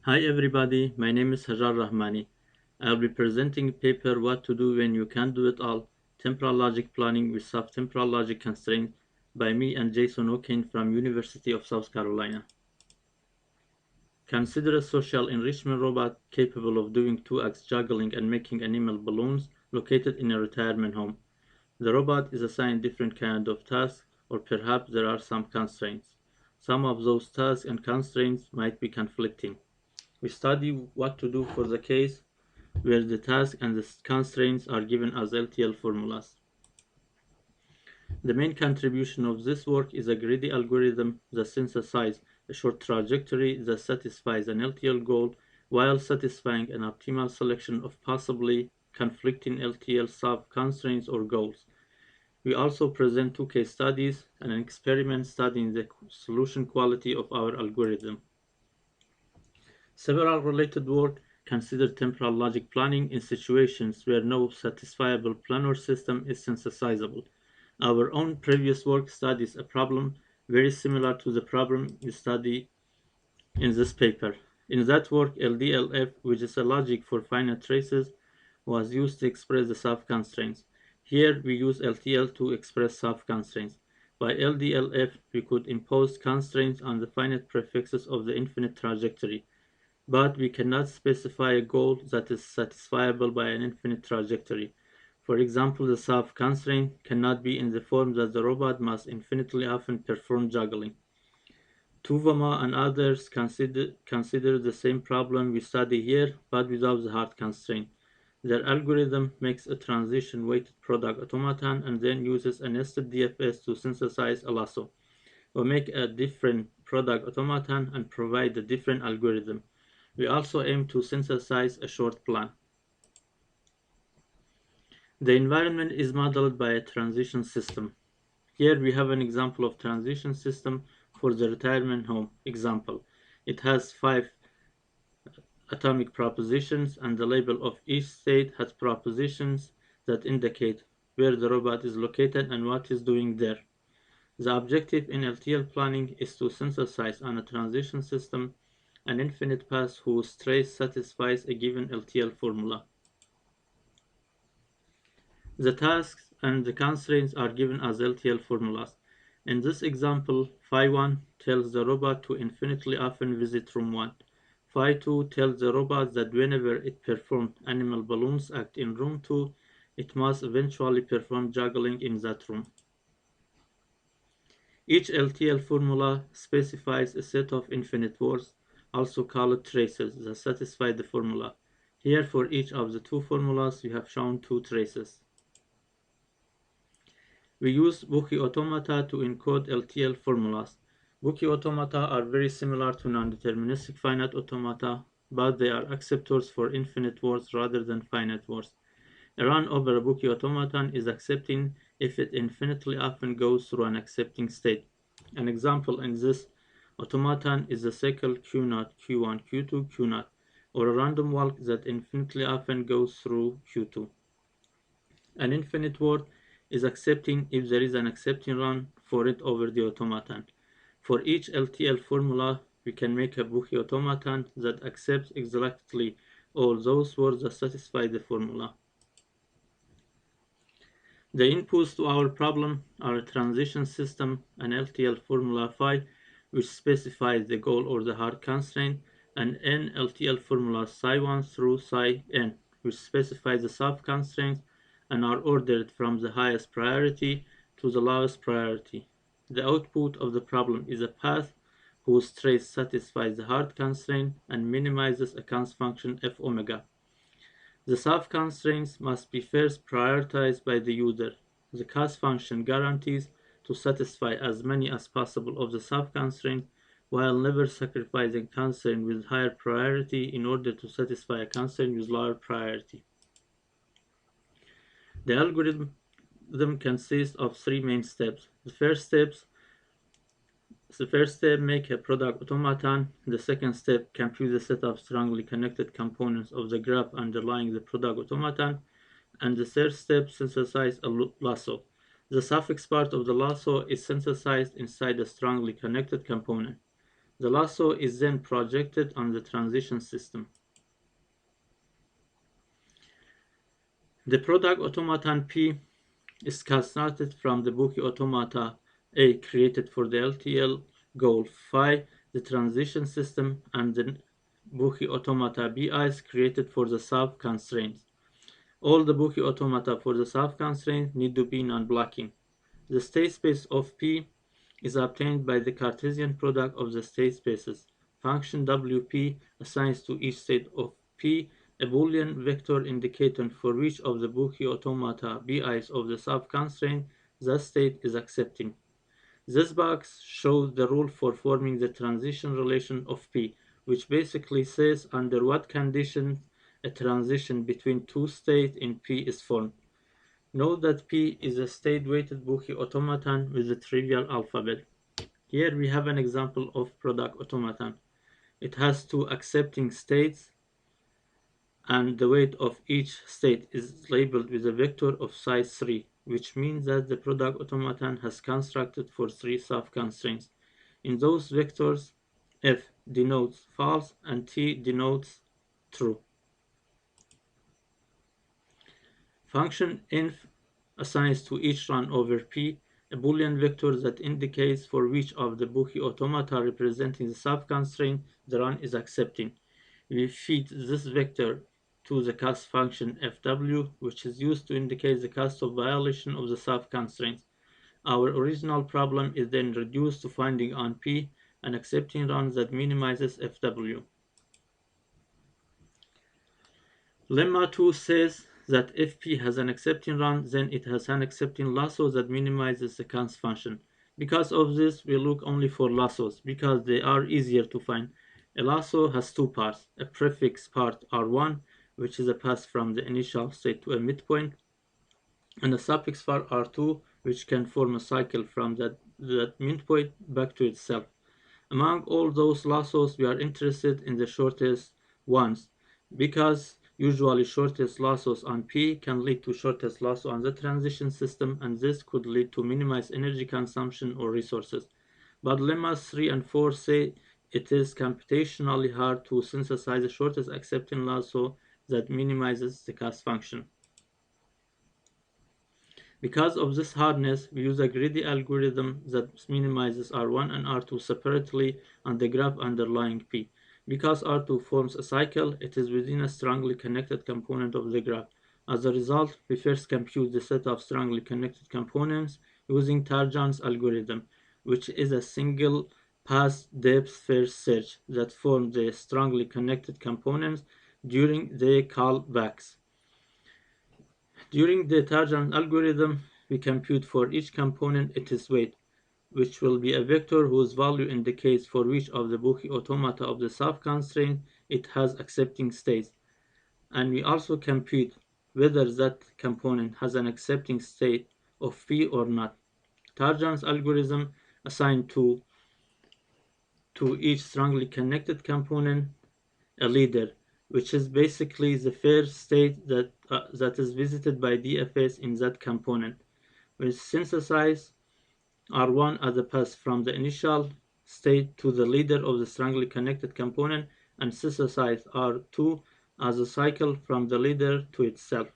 Hi everybody, my name is Hazhar Rahmani. I'll be presenting a paper What to Do When You Can't Do It All, Temporal Logic Planning with Subtemporal Logic Constraints by me and Jason O'Kane from University of South Carolina. Consider a social enrichment robot capable of doing 2x juggling and making animal balloons located in a retirement home. The robot is assigned different kinds of tasks, or perhaps there are some constraints. Some of those tasks and constraints might be conflicting. We study what to do for the case where the task and the constraints are given as LTL formulas. The main contribution of this work is a greedy algorithm that synthesizes a short trajectory that satisfies an LTL goal while satisfying an optimal selection of possibly conflicting LTL sub-constraints or goals. We also present two case studies and an experiment studying the solution quality of our algorithm. Several related work consider temporal logic planning in situations where no satisfiable planar system is synthesizable. Our own previous work studies a problem very similar to the problem we study in this paper. In that work, LDLf, which is a logic for finite traces, was used to express the sub-constraints. Here we use LTL to express sub-constraints. By LDLf, we could impose constraints on the finite prefixes of the infinite trajectory, but we cannot specify a goal that is satisfiable by an infinite trajectory. For example, the sub-constraint cannot be in the form that the robot must infinitely often perform juggling. Tuvama and others consider the same problem we study here, but without the hard constraint. Their algorithm makes a transition-weighted product automaton and then uses a nested DFS to synthesize a lasso, or make a different product automaton and provide a different algorithm. We also aim to synthesize a short plan. The environment is modeled by a transition system. Here we have an example of transition system for the retirement home example. It has 5 atomic propositions and the label of each state has propositions that indicate where the robot is located and what is doing there. The objective in LTL planning is to synthesize on a transition system an infinite path whose trace satisfies a given LTL formula. The tasks and the constraints are given as LTL formulas. In this example, phi1 tells the robot to infinitely often visit room 1. Phi2 tells the robot that whenever it performs animal balloons act in room 2, it must eventually perform juggling in that room. Each LTL formula specifies a set of infinite words, also called traces, that satisfy the formula. Here, for each of the two formulas, we have shown two traces. We use Buki automata to encode LTL formulas. Buki automata are very similar to non-deterministic finite automata, but they are acceptors for infinite words rather than finite words. A run over a Buki automaton is accepting if it infinitely often goes through an accepting state. An example in this automaton is the cycle Q0, Q1, Q2, Q0, or a random walk that infinitely often goes through Q2. An infinite word is accepting if there is an accepting run for it over the automaton. For each LTL formula, we can make a Buki automaton that accepts exactly all those words that satisfy the formula. The inputs to our problem are a transition system, an LTL formula phi, which specifies the goal or the hard constraint, and n LTL formulas psi1 through psi n, which specify the sub-constraints and are ordered from the highest priority to the lowest priority. The output of the problem is a path whose trace satisfies the hard constraint and minimizes a const function f omega. The sub-constraints must be first prioritized by the user. The cost function guarantees to satisfy as many as possible of the sub-constraints while never sacrificing constraint with higher priority in order to satisfy a constraint with lower priority. The algorithm consists of 3 main steps. The first step, make a product automaton. The second step, compute the set of strongly connected components of the graph underlying the product automaton. And the third step, synthesize a lasso. The suffix part of the lasso is synthesized inside a strongly connected component. The lasso is then projected on the transition system. The product automaton P is constructed from the Buki automata A created for the LTL goal phi, the transition system, and the Buki automata BIs created for the sub constraints. All the Buki automata for the sub constraint need to be non-blocking. The state space of P is obtained by the Cartesian product of the state spaces. Function Wp assigns to each state of P a Boolean vector indicator for which of the Buki automata Bi's of the sub-constraint the state is accepting. This box shows the rule for forming the transition relation of P, which basically says under what conditions a transition between two states in P is formed. Note that P is a state-weighted Buki automaton with the trivial alphabet. Here we have an example of product automaton. It has two accepting states, and the weight of each state is labeled with a vector of size 3, which means that the product automaton has constructed for 3 sub-constraints. In those vectors, F denotes false and T denotes true. Function inf assigns to each run over P a Boolean vector that indicates for which of the Buki automata representing the sub-constraint the run is accepting. We feed this vector to the cost function fw, which is used to indicate the cost of violation of the sub-constraints. Our original problem is then reduced to finding on P an accepting run that minimizes fw. Lemma 2 says that if P has an accepting run, then it has an accepting lasso that minimizes the const function. Because of this, we look only for lassos, because they are easier to find. A lasso has two parts, a prefix part R1, which is a path from the initial state to a midpoint, and a suffix part R2, which can form a cycle from that midpoint back to itself. Among all those lassos, we are interested in the shortest ones, because usually shortest lassos on P can lead to shortest lasso on the transition system, and this could lead to minimized energy consumption or resources. But lemmas 3 and 4 say it is computationally hard to synthesize the shortest accepting lasso that minimizes the cost function. Because of this hardness, we use a greedy algorithm that minimizes R1 and R2 separately on the graph underlying P. Because R2 forms a cycle, it is within a strongly connected component of the graph. As a result, we first compute the set of strongly connected components using Tarjan's algorithm, which is a single pass depth first search that forms the strongly connected components during the callbacks. During the Tarjan algorithm, we compute for each component its weight, which will be a vector whose value indicates for which of the Buki automata of the sub-constraint it has accepting states. And we also compute whether that component has an accepting state of P or not. Tarjan's algorithm assigned to each strongly connected component a leader, which is basically the first state that is visited by DFS in that component. We synthesize R1 as a path from the initial state to the leader of the strongly connected component, and synthesize R2 as a cycle from the leader to itself.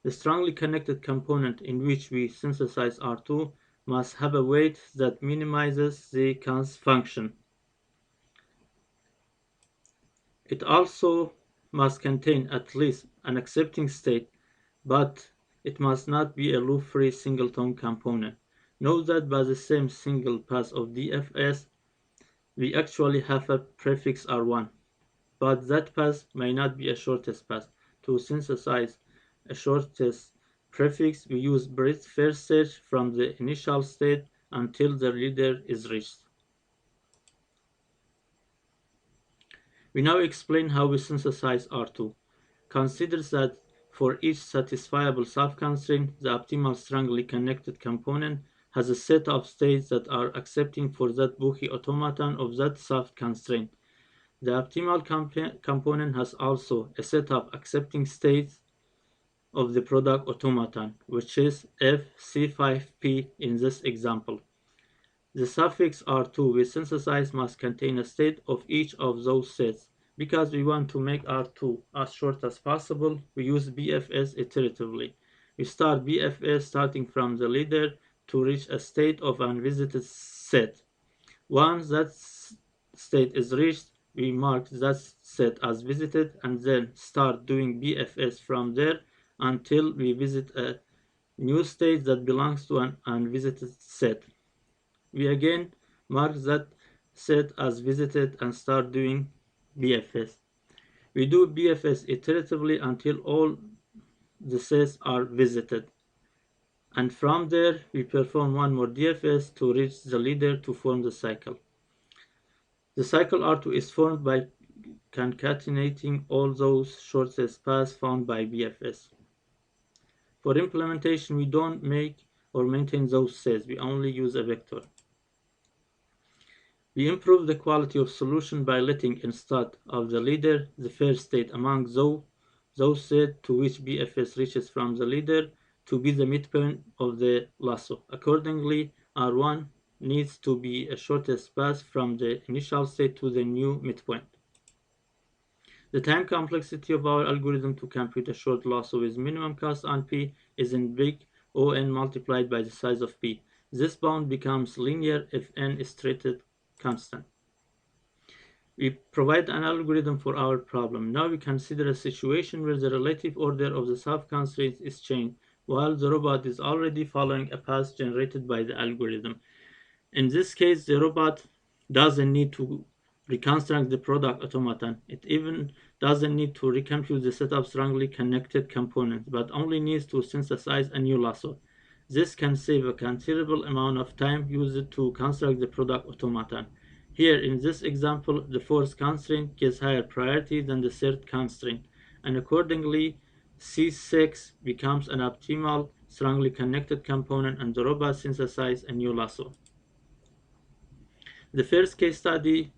The strongly connected component in which we synthesize R2 must have a weight that minimizes the const function. It also must contain at least an accepting state, but it must not be a loop-free singleton component. Note that by the same single pass of DFS, we actually have a prefix R1, but that pass may not be a shortest pass. To synthesize a shortest prefix, we use breadth first search from the initial state until the leader is reached. We now explain how we synthesize R2. Consider that for each satisfiable sub-constraint, the optimal strongly connected component has a set of states that are accepting for that Buki automaton of that sub-constraint. The optimal component has also a set of accepting states of the product automaton, which is FC5P in this example. The suffix R2 with synthesize must contain a state of each of those sets. Because we want to make R2 as short as possible, we use BFS iteratively. We start BFS starting from the leader to reach a state of unvisited set. Once that state is reached, we mark that set as visited and then start doing BFS from there until we visit a new state that belongs to an unvisited set. We again mark that set as visited and start doing BFS. We do BFS iteratively until all the sets are visited. And from there, we perform one more DFS to reach the leader to form the cycle. The cycle R2 is formed by concatenating all those shortest paths found by BFS. For implementation, we don't make or maintain those sets, we only use a vector. We improve the quality of solution by letting instead of the leader the first state among those sets to which BFS reaches from the leader to be the midpoint of the lasso. Accordingly, R1 needs to be a shortest path from the initial state to the new midpoint. The time complexity of our algorithm to compute a short lasso with minimum cost on P is in big O(n) multiplied by the size of P. This bound becomes linear if n is treated constant. We provide an algorithm for our problem. Now we consider a situation where the relative order of the sub-constraints is changed while the robot is already following a path generated by the algorithm. In this case, the robot doesn't need to reconstruct the product automaton. It even doesn't need to recompute the set of strongly connected components, but only needs to synthesize a new lasso. This can save a considerable amount of time used to construct the product automaton. Here in this example, the fourth constraint gets higher priority than the third constraint, and accordingly, C6 becomes an optimal, strongly connected component and the robot synthesizes a new lasso. The first case study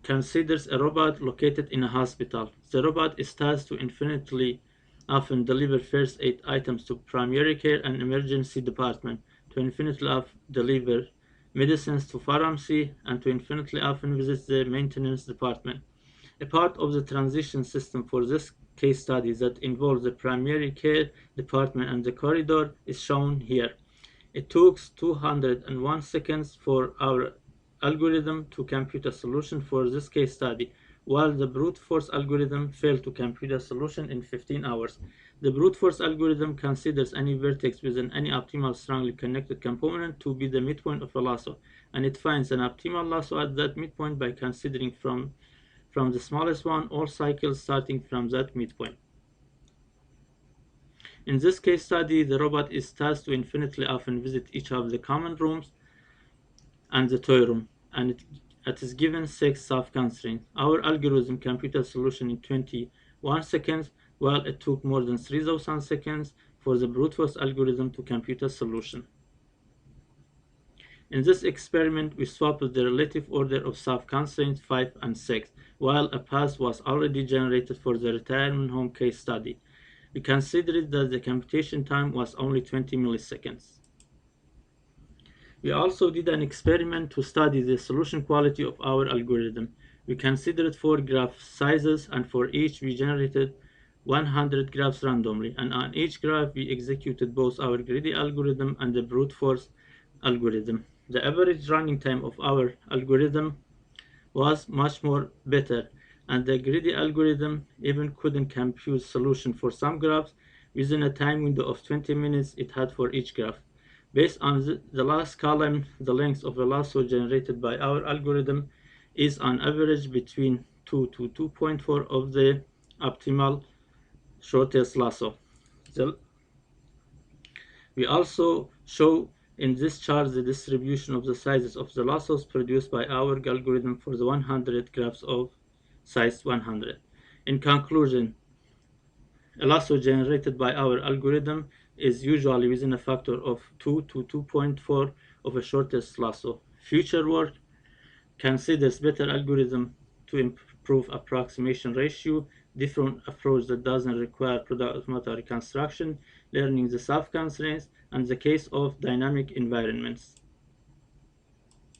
considers a robot located in a hospital. The robot is tasked to infinitely often deliver first aid items to primary care and emergency department, to infinitely often deliver medicines to pharmacy, and to infinitely often visit the maintenance department. A part of the transition system for this case study that involves the primary care department and the corridor is shown here. It took 201 seconds for our algorithm to compute a solution for this case study, while the brute force algorithm failed to compute a solution in 15 hours. The brute force algorithm considers any vertex within any optimal strongly connected component to be the midpoint of a lasso, and it finds an optimal lasso at that midpoint by considering from the smallest one all cycles starting from that midpoint. In this case study, the robot is tasked to infinitely often visit each of the common rooms and the toy room, and it is given 6 sub-constraints. Our algorithm computed a solution in 21 seconds, while it took more than 3,000 seconds for the brute force algorithm to compute a solution. In this experiment, we swapped the relative order of sub-constraints 5 and 6, while a path was already generated for the retirement home case study. We considered that the computation time was only 20 milliseconds. We also did an experiment to study the solution quality of our algorithm. We considered 4 graph sizes, and for each we generated 100 graphs randomly, and on each graph we executed both our greedy algorithm and the brute force algorithm. The average running time of our algorithm was much more better, and the greedy algorithm even couldn't compute solution for some graphs within a time window of 20 minutes it had for each graph. Based on the last column, the length of a lasso generated by our algorithm is on average between 2 to 2.4 of the optimal shortest lasso. We also show in this chart the distribution of the sizes of the lassos produced by our algorithm for the 100 graphs of size 100. In conclusion, a lasso generated by our algorithm is usually within a factor of 2 to 2.4 of a shortest lasso. Future work considers better algorithm to improve approximation ratio, different approach that doesn't require product automata reconstruction, learning the self-constraints, and the case of dynamic environments.